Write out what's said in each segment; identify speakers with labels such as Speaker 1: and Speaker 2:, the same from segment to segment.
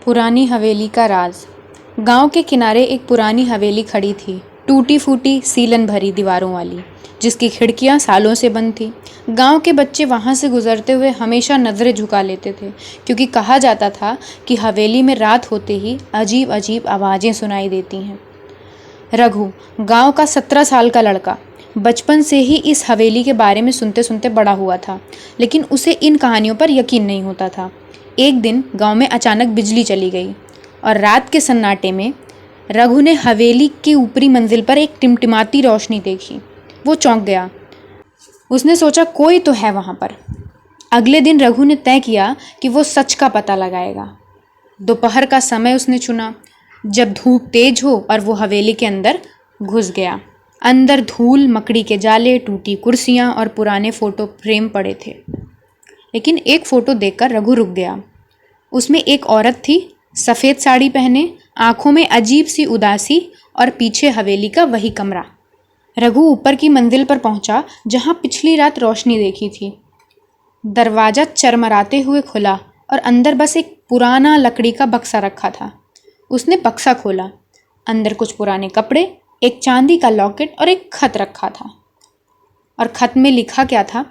Speaker 1: पुरानी हवेली का राज। गांव के किनारे एक पुरानी हवेली खड़ी थी, टूटी फूटी सीलन भरी दीवारों वाली, जिसकी खिड़कियां सालों से बंद थी। गांव के बच्चे वहां से गुजरते हुए हमेशा नजरें झुका लेते थे, क्योंकि कहा जाता था कि हवेली में रात होते ही अजीब अजीब आवाजें सुनाई देती हैं। रघु, गांव का 17 साल का लड़का, बचपन से ही इस हवेली के बारे में सुनते सुनते बड़ा हुआ था, लेकिन उसे इन कहानियों पर यकीन नहीं होता था। एक दिन गांव में अचानक बिजली चली गई और रात के सन्नाटे में रघु ने हवेली की ऊपरी मंजिल पर एक टिमटिमाती रोशनी देखी। वो चौंक गया। उसने सोचा कोई तो है वहां पर। अगले दिन रघु ने तय किया कि वो सच का पता लगाएगा। दोपहर का समय उसने चुना, जब धूप तेज हो, और वो हवेली के अंदर घुस गया। अंदर धूल, मकड़ी के जाले, टूटी कुर्सियां और पुराने फोटो फ्रेम पड़े थे। लेकिन एक फोटो देखकर रघु रुक गया। उसमें एक औरत थी, सफ़ेद साड़ी पहने, आंखों में अजीब सी उदासी, और पीछे हवेली का वही कमरा। रघु ऊपर की मंजिल पर पहुंचा, जहां पिछली रात रोशनी देखी थी। दरवाजा चरमराते हुए खुला और अंदर बस एक पुराना लकड़ी का बक्सा रखा था। उसने बक्सा खोला। अंदर कुछ पुराने कपड़े, एक चांदी का लॉकेट और एक खत रखा था। और खत में लिखा क्या था?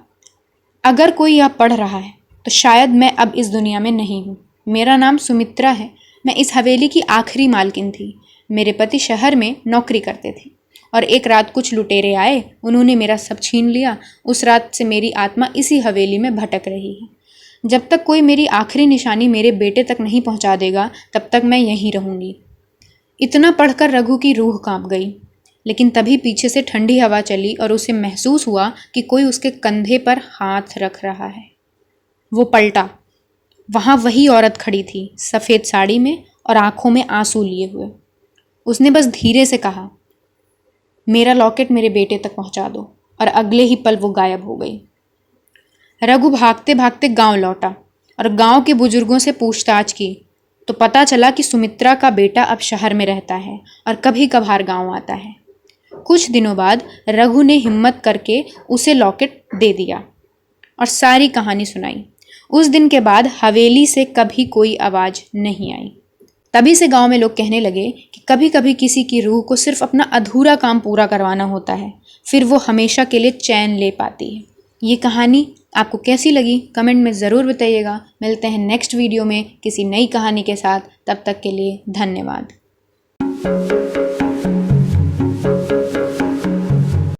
Speaker 1: अगर कोई यह पढ़ रहा है तो शायद मैं अब इस दुनिया में नहीं हूँ। मेरा नाम सुमित्रा है। मैं इस हवेली की आखिरी मालकिन थी। मेरे पति शहर में नौकरी करते थे और एक रात कुछ लुटेरे आए। उन्होंने मेरा सब छीन लिया। उस रात से मेरी आत्मा इसी हवेली में भटक रही है। जब तक कोई मेरी आखिरी निशानी मेरे बेटे तक नहीं पहुंचा देगा, तब तक मैं यहीं रहूंगी। इतना पढ़कर रघु की रूह कांप गई। लेकिन तभी पीछे से ठंडी हवा चली और उसे महसूस हुआ कि कोई उसके कंधे पर हाथ रख रहा है। वो पलटा। वहां वही औरत खड़ी थी, सफ़ेद साड़ी में और आंखों में आंसू लिए हुए। उसने बस धीरे से कहा, मेरा लॉकेट मेरे बेटे तक पहुंचा दो। और अगले ही पल वो गायब हो गई। रघु भागते भागते गांव लौटा और गांव के बुजुर्गों से पूछताछ की तो पता चला कि सुमित्रा का बेटा अब शहर में रहता है और कभी कभार गांव आता है। कुछ दिनों बाद रघु ने हिम्मत करके उसे लॉकेट दे दिया और सारी कहानी सुनाई। उस दिन के बाद हवेली से कभी कोई आवाज़ नहीं आई। तभी से गांव में लोग कहने लगे कि कभी कभी किसी की रूह को सिर्फ अपना अधूरा काम पूरा करवाना होता है, फिर वो हमेशा के लिए चैन ले पाती है। ये कहानी आपको कैसी लगी कमेंट में ज़रूर बताइएगा। मिलते हैं नेक्स्ट वीडियो में किसी नई कहानी के साथ। तब तक के लिए धन्यवाद।